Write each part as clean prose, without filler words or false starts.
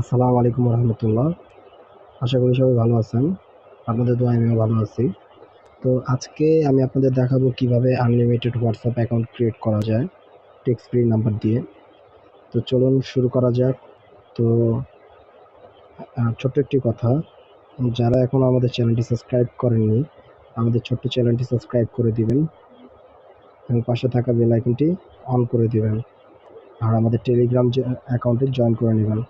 আসসালামু আলাইকুম রহমতুল্লাহ। আশা করি সবাই ভালো আছেন। আপনাদের দোয়ায় আমিও ভালো আছি। তো আজকে আমি আপনাদের দেখাবো কিভাবে আনলিমিটেড হোয়াটসঅ্যাপ অ্যাকাউন্ট ক্রিয়েট করা যায় টেক্সট ফ্রি নাম্বার দিয়ে। তো চলুন শুরু করা যাক। তো ছোট্ট একটি কথা, যারা এখনও আমাদের চ্যানেলটি সাবস্ক্রাইব করেননি, আমাদের ছোট্ট চ্যানেলটি সাবস্ক্রাইব করে দিবেন এবং পাশে থাকা বেল আইকনটি অন করে দিবেন। আর আমাদের টেলিগ্রাম অ্যাকাউন্টে জয়েন করে নেবেন,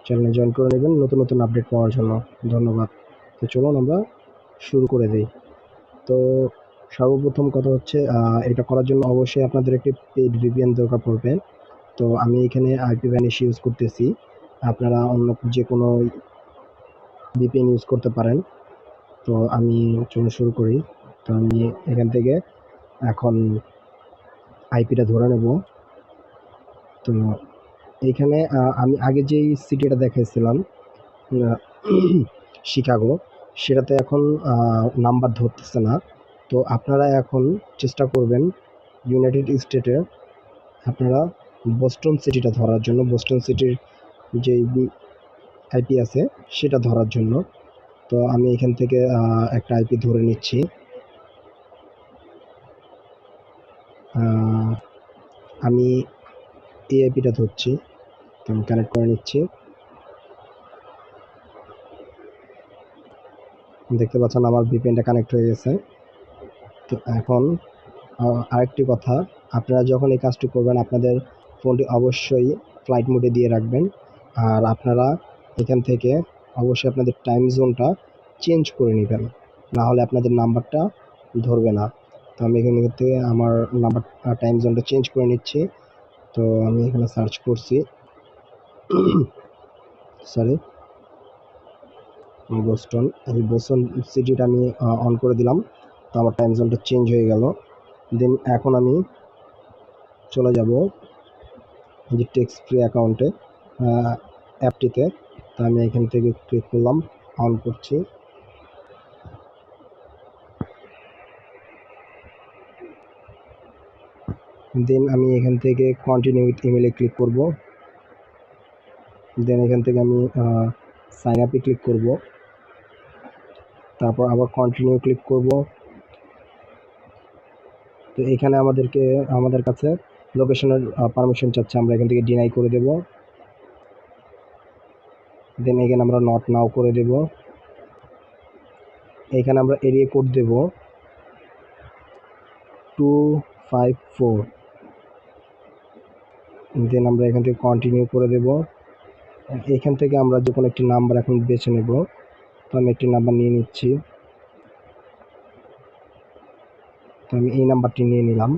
চ্যানেলে জয়েন করে নেবেন নতুন নতুন আপডেট পাওয়ার জন্য। ধন্যবাদ। তো চলুন আমরা শুরু করে দিই। তো সর্বপ্রথম কথা হচ্ছে, এটা করার জন্য অবশ্যই আপনাদের একটি পেইড ভিপিএন দরকার পড়বে। তো আমি এখানে আইপি ভ্যানিশ ইউজ করতেছি, আপনারা অন্য যে কোনো ভিপিএন ইউজ করতে পারেন। তো আমি চলুন শুরু করি। তো আমি এখান থেকে এখন আইপিটা ধরে নেব। তো এইখানে আমি আগে যেই সিটিটা দেখাইছিলাম শিকাগো, সেটাতে এখন নাম্বার ধরতেছে না। তো আপনারা এখন চেষ্টা করবেন ইউনাইটেড স্টেটে আপনারা বোস্টন সিটিটা ধরার জন্য, বোস্টন সিটির যে আইপি আছে সেটা ধরার জন্য। তো আমি এখান থেকে একটা আইপি ধরে নিচ্ছি। আমি এই আইপিটা ধরছি, তো আমি কানেক্ট করে নিচ্ছি। দেখতে পাচ্ছেন আমার ভিপিএনটা কানেক্ট হয়ে গেছে। তো এখন আরেকটি কথা, আপনারা যখন এই কাজটি করবেন আপনাদের ফোনটি অবশ্যই ফ্লাইট মোডে দিয়ে রাখবেন। আর আপনারা এখান থেকে অবশ্যই আপনাদের টাইম জোনটা চেঞ্জ করে নেবেন, না হলে আপনাদের নাম্বারটা ধরবে না। তো আমি এখান থেকে আমার নাম্বার টাইম জোনটা চেঞ্জ করে নিচ্ছি। তো আমি এখানে সার্চ করছি সরি বোস্টন, এই বোস্টন সিটিটা আমি অন করে দিলাম। তো আমার টাইম জোনটা চেঞ্জ হয়ে গেল। দেন এখন আমি চলে যাব যে টেক্সট ফ্রি অ্যাকাউন্টে অ্যাপটিতে। তো আমি এখান থেকে ক্লিক করলাম, অন করছি। দেন আমি এখান থেকে কন্টিনিউ উইথ ইমেলে ক্লিক করব। দেন এখান থেকে আমি সাইন আপে ক্লিক করব, তারপর আবার কন্টিনিউ ক্লিক করব। তো এখানে আমাদের কাছে লোকেশনের পারমিশন চাচ্ছে, আমরা এখান থেকে ডিনাই করে দেব। দেন এখানে আমরা নট নাও করে দেব। এখানে আমরা এরিয়া কোড দেব 254। দেন আমরা এখান থেকে কন্টিনিউ করে দেব। এখান থেকে আমরা যে কোনো একটি নাম্বার এখন বেছে নেব। তো আমি একটি নাম্বার নিয়ে নিচ্ছি। তো আমি এই নাম্বারটি নিয়ে নিলাম,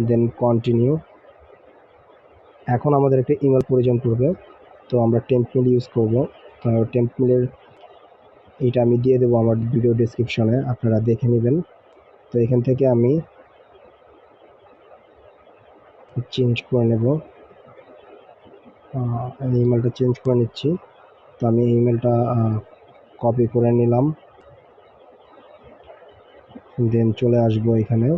দেন কন্টিনিউ। এখন আমাদের একটা ইমেল প্রয়োজন পড়বে, তো আমরা টেম্পমেল ইউজ করব। তো টেম্পমেলের এইটা আমি দিয়ে দেবো আমার ভিডিও ডেসক্রিপশনে, আপনারা দেখে নেবেন। তো এখান থেকে আমি চেঞ্জ করে নেব, আমি ইমেলটা চেঞ্জ করে নিচ্ছি। তো আমি ইমেলটা কপি করে নিলাম, দেন চলে আসবো এখানে।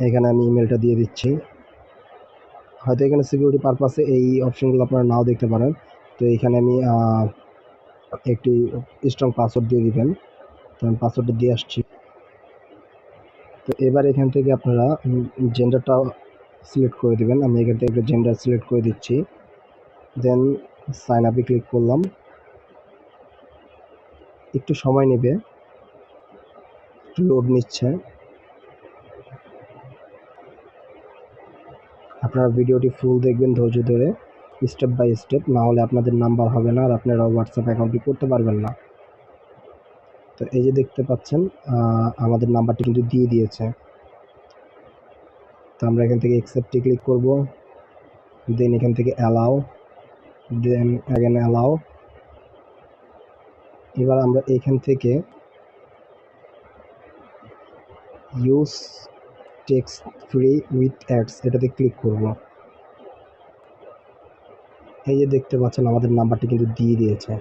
এখানে আমি ইমেলটা দিয়ে দিচ্ছি। হয়তো এখানে সিকিউরিটি পারপাসে এই অপশনগুলো আপনারা নাও দেখতে পারেন। তো এখানে আমি একটি স্ট্রং পাসওয়ার্ড দিয়ে দিবেন। তো আমি পাসওয়ার্ডটা দিয়ে আসছি। তো এবার এখান থেকে আপনারা জেন্ডারটা সিলেক্ট করে দিবেন। আমি এখান থেকে একটা জেন্ডার সিলেক্ট করে দিচ্ছি। দেন সাইন আপে ক্লিক করলাম। একটু সময় নেবে, একটু লোড নিচ্ছে। আপনারা ভিডিওটি ফুল দেখবেন ধৈর্য ধরে, স্টেপ বাই স্টেপ, না হলে আপনাদের নাম্বার হবে না আর আপনারা হোয়াটসঅ্যাপ অ্যাকাউন্টটি করতে পারবেন না। তো এই যে দেখতে পাচ্ছেন আমাদের নাম্বারটি কিন্তু দিয়ে দিয়েছে। তো আমরা এখান থেকে অ্যাকসেপ্টে ক্লিক করব, দেন এখান থেকে অ্যালাও, দেন অ্যাগেন অ্যালাও। এবার আমরা এখান থেকে use text free with ads এটাতে ক্লিক করব। এই যে দেখতে পাচ্ছেন আমাদের নাম্বারটি কিন্তু দিয়ে দিয়েছে।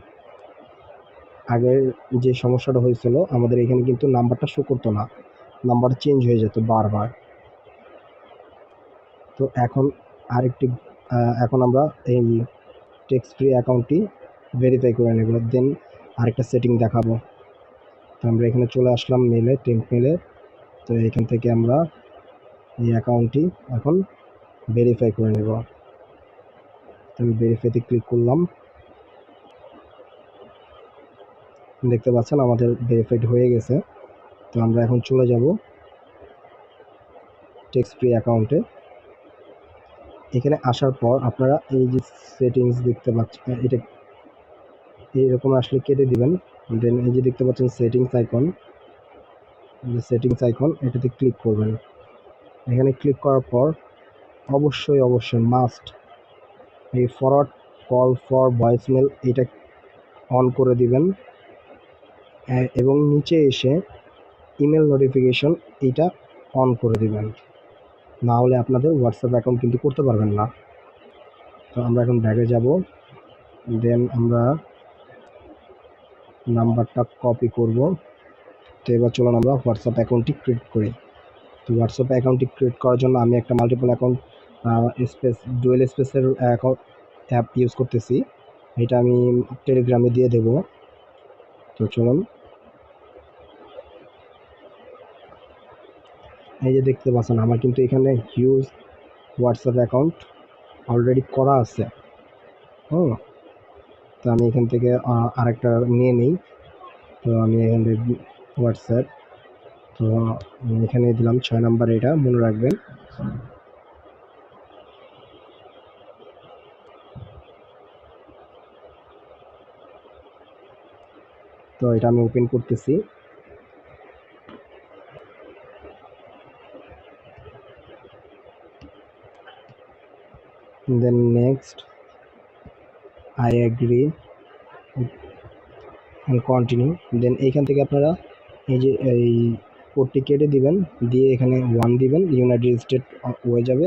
আগের যে সমস্যাটা হয়েছিল, আমাদের এখানে কিন্তু নাম্বারটা শো করতো না, নাম্বার চেঞ্জ হয়ে যেত বারবার। তো এখন আরেকটি এখন আমরা এই টেক্সট ফ্রি অ্যাকাউন্টটি ভেরিফাই করে নেব, দেন আরেকটা সেটিং দেখাবো। তো আমরা এখানে চলে আসলাম মেলে, টেম্প মেলে। তো এখান থেকে আমরা এই অ্যাকাউন্টটি এখন ভেরিফাই করে নেব। তো আমি ভেরিফাইতে ক্লিক করলাম, দেখতে পাচ্ছেন আমাদের ভেরিফাইড হয়ে গেছে। তো আমরা এখন চলে যাব টেক্সট ফ্রি অ্যাকাউন্টে। এখানে আসার পর আপনারা এই যে সেটিংস দেখতে পাচ্ছেন, এটা এইরকম আসলে কেটে দিবেন। দেন এই যে দেখতে পাচ্ছেন সেটিংস আইকন, যে সেটিংস আইকন এটাতে ক্লিক করবেন। এখানে ক্লিক করার পর অবশ্যই মাস্ট এই ফরওয়ার্ড কল ফর ভয়েসমেল এটা অন করে দিবেন, এবং নিচে এসে ইমেল নোটিফিকেশন এটা অন করে দিবেন, না হলে আপনাদের হোয়াটসঅ্যাপ অ্যাকাউন্ট কিন্তু করতে পারবেন না। তো আমরা এখন ব্যাগে যাব, দেন আমরা নাম্বারটা কপি করব। তো এবার চলুন আমরা হোয়াটসঅ্যাপ অ্যাকাউন্টটি ক্রিয়েট করি। তো হোয়াটসঅ্যাপ অ্যাকাউন্টটি ক্রিয়েট করার জন্য আমি একটা মাল্টিপল অ্যাকাউন্ট স্পেস ডুয়েল স্পেসের অ্যাপ ইউজ করতেছি, এটা আমি টেলিগ্রামে দিয়ে দেব। তো চলুন, এই যে দেখতে পাচ্ছেন আমার কিন্তু এখানে হিউজ হোয়াটসঅ্যাপ অ্যাকাউন্ট অলরেডি করা আছে। হুম, তো আমি এখান থেকে আরেকটা নিয়ে নিই। তো আমি এখান থেকে হোয়াটসঅ্যাপ, তো এখানে দিলাম 6 নাম্বার, এটা মনে রাখবেন। তো এটা আমি ওপেন করতেছি। Then next, I agree, continue. Then এইখান থেকে আপনারা এই যে এই কোডটি কেটে দিবেন, দিয়ে এখানে 1 দিবেন, ইউনাইটেড স্টেট হয়ে যাবে।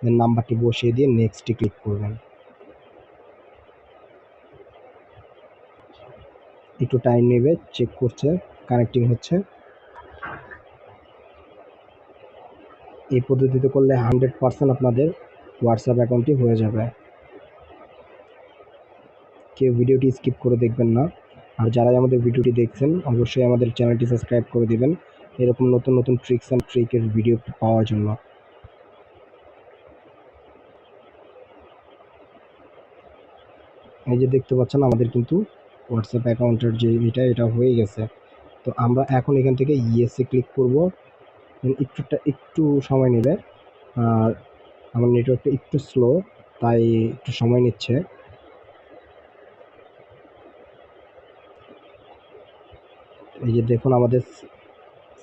দেন নাম্বারটি বসিয়ে দিয়ে নেক্সটে ক্লিক করবেন। একটু টাইম নেবে, চেক করছে, কানেক্টিং হচ্ছে। এই পদ্ধতিতে করলে 100% আপনাদের হোয়াটসঅ্যাপ অ্যাকাউন্টটি হয়ে যাবে। কেউ ভিডিওটি স্কিপ করে দেখবেন না। আর যারাই আমাদের ভিডিওটি দেখছেন অবশ্যই আমাদের চ্যানেলটি সাবস্ক্রাইব করে দিবেন, এরকম নতুন নতুন ট্রিক্স অ্যান্ড ট্রিকের ভিডিও পাওয়ার জন্য। এই যে দেখতে পাচ্ছেন আমাদের কিন্তু হোয়াটসঅ্যাপ অ্যাকাউন্টের যে এটা হয়ে গেছে। তো আমরা এখন এখান থেকে ইয়েসে ক্লিক করব। একটু সময় নেবে, আর আমার নেটওয়ার্কটা একটু স্লো, তাই একটু সময় নিচ্ছে। এই যে দেখুন আমাদের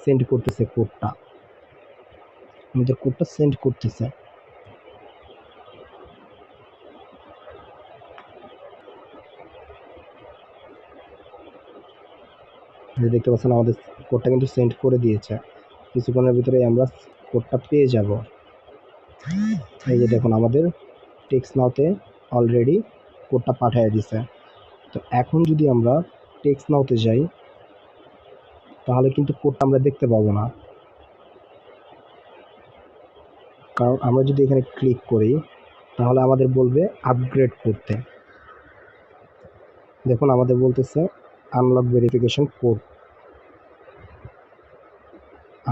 সেন্ড করতেছে কোডটা, আমাদের কোডটা সেন্ড করতেছে। যে দেখতে পাচ্ছেন আমাদের কোডটা কিন্তু সেন্ড করে দিয়েছে, কিছুক্ষণের ভিতরে আমরা কোডটা পেয়ে যাব। এই যে দেখুন আমাদের টেক্সট নাওতে অলরেডি কোডটা পাঠিয়ে দিছে। তো এখন যদি আমরা টেক্সট নাওতে যাই তাহলে কিন্তু কোডটা আমরা দেখতে পাবো না, কারণ আমরা যদি এখানে ক্লিক করি তাহলে আমাদের বলবে আপগ্রেড করতে। দেখুন আমাদের বলতেছে unlock verification code,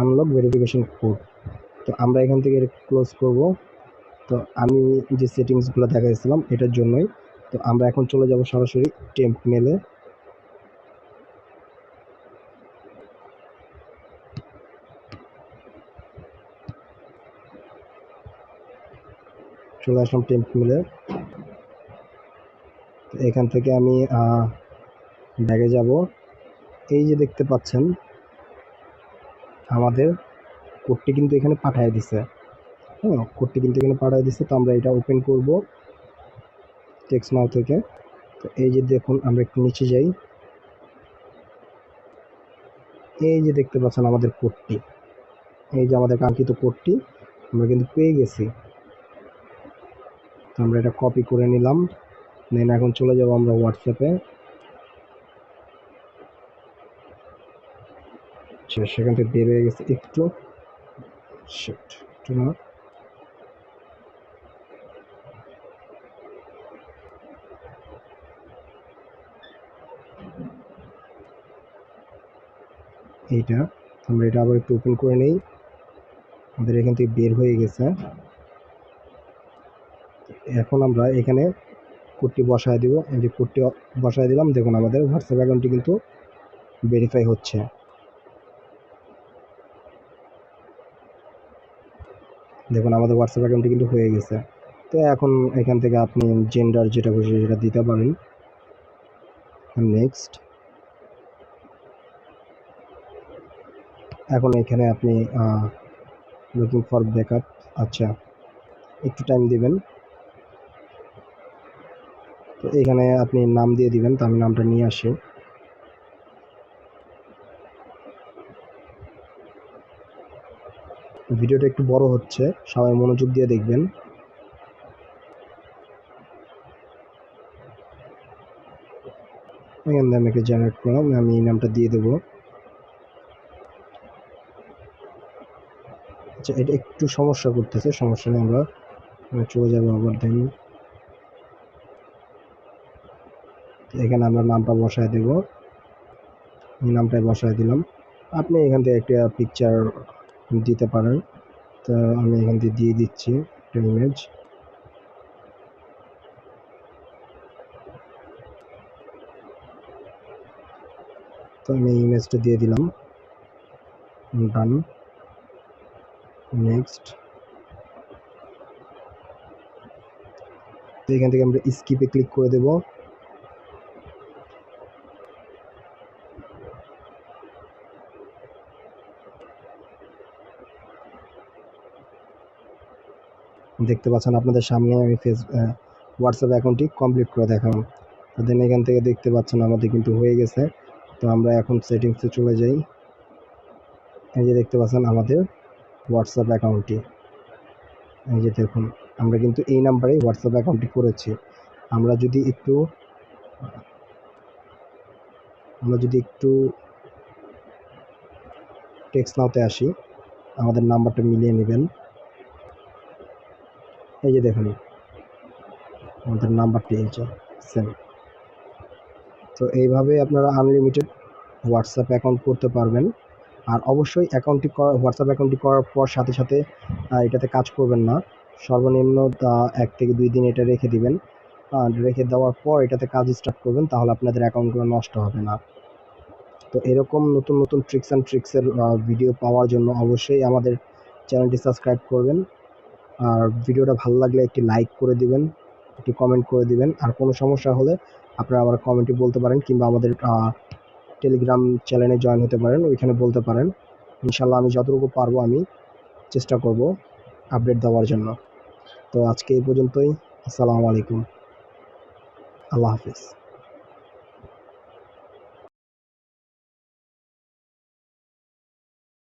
unlock verification code. তো আমরা এখান থেকে ক্লোজ করব। তো আমি যে সেটিংসগুলো দেখাইছিলাম এটার জন্যই। তো আমরা এখন চলে যাব সরাসরি টেম্প মেলে। চলে আসলাম টেম্প মেলে। এখান থেকে আমি ব্যাগে যাব। এই যে দেখতে পাচ্ছেন আমাদের কোডটি কিন্তু এখানে পাঠিয়ে দিছে। হ্যাঁ, কোডটি কিন্তু এখানে পাঠিয়ে দিছে। তো আমরা এটা ওপেন করব টেক্সট নাও থেকে। তো এই যে দেখুন আমরা একটু নিচে যাই, এই যে দেখতে পাচ্ছেন আমাদের কোডটি, এই যে আমাদের কাঙ্ক্ষিত কোডটি আমরা কিন্তু পেয়ে গেছি। তো আমরা এটা কপি করে নিলাম। দেন এখন চলে যাব আমরা হোয়াটসঅ্যাপে। সেখান থেকে বের হয়ে গেছে একটু, শিট, একটু না। এইটা। আমরা এটা আবার একটু ওপেন করে নেই। আমাদের এখান থেকে বের হয়ে গেছে। এখন আমরা এখানে কোডটি বসায় দিব। এই যে কোডটি বসায় দিলাম, দেখুন আমাদের হোয়াটসঅ্যাপ অ্যাকাউন্টটি কিন্তু ভেরিফাই হচ্ছে। দেখুন আমাদের হোয়াটসঅ্যাপ অ্যাকাউন্টটি কিন্তু হয়ে গেছে। তো এখন এখান থেকে আপনি জেন্ডার যেটা খুশি সেটা দিতে পারেন। নেক্সট। এখন এখানে আপনি লুকিং ফর ব্যাকআপ, আচ্ছা একটু টাইম দিবেন। তো এখানে আপনি নাম দিয়ে দিবেন, তো আমি নামটা নিয়ে আসি। ভিডিওটা একটু বড় হচ্ছে, সবাই মনোযোগ দিয়ে দেখবেন। এখান থেকে আমি একটা জেনারেট করলাম, আমি এই নামটা দিয়ে দেবো। আচ্ছা এটা একটু সমস্যা করতেছে, সমস্যা নেই, আমরা চলে যাবো আবার দেন। এখানে আমরা নামটা বসায় দেব, এই নামটাই বসায় দিলাম। আপনি এখান থেকে একটা পিকচার দিতে পারেন, তো আমি এখান থেকে দিয়ে দিচ্ছি একটা ইমেজ। তো আমি ইমেজটা দিয়ে দিলাম, ডান। নেক্সট। তো এখান থেকে আমরা স্কিপে ক্লিক করে দেব। দেখতে পাচ্ছেন আপনাদের সামনে আমি হোয়াটসঅ্যাপ অ্যাকাউন্টটি কমপ্লিট করে দেখালাম। তো দেন এখান থেকে দেখতে পাচ্ছেন আমাদের কিন্তু হয়ে গেছে। তো আমরা এখন সেটিংসে চলে যাই। এই যে দেখতে পাচ্ছেন আমাদের হোয়াটসঅ্যাপ অ্যাকাউন্টটি, এই যে দেখুন আমরা কিন্তু এই নাম্বারে হোয়াটসঅ্যাপ অ্যাকাউন্টটি করেছি। আমরা যদি একটু টেক্সট নাওতে আসি, আমাদের নাম্বারটা মিলিয়ে নেবেন। এই যে দেখুন আমাদের নাম্বারটি এই যে সেম। তো এইভাবে আপনারা আনলিমিটেড হোয়াটসঅ্যাপ অ্যাকাউন্ট করতে পারবেন। আর অবশ্যই হোয়াটসঅ্যাপ অ্যাকাউন্টটি করার পর সাথে সাথে এটাতে কাজ করবেন না। সর্বনিম্ন 1 থেকে 2 দিন এটা রেখে দিবেন। রেখে দেওয়ার পর এটাতে কাজ স্টার্ট করবেন, তাহলে আপনাদের অ্যাকাউন্টগুলো নষ্ট হবে না। তো এরকম নতুন নতুন ট্রিক্সের ভিডিও পাওয়ার জন্য অবশ্যই আমাদের চ্যানেলটি সাবস্ক্রাইব করবেন। আর ভিডিওটা ভালো লাগলে একটি লাইক করে দিবেন, একটি কমেন্ট করে দিবেন। আর কোনো সমস্যা হলে আপনারা আমার কমেন্টে বলতে পারেন, কিংবা আমাদের টেলিগ্রাম চ্যানেলে জয়েন হতে পারেন, ওইখানে বলতে পারেন। ইনশাল্লাহ আমি যতটুকু পারবো আমি চেষ্টা করব আপডেট দেওয়ার জন্য। তো আজকে এই পর্যন্তই। আসসালামু আলাইকুম, আল্লাহ হাফিজ।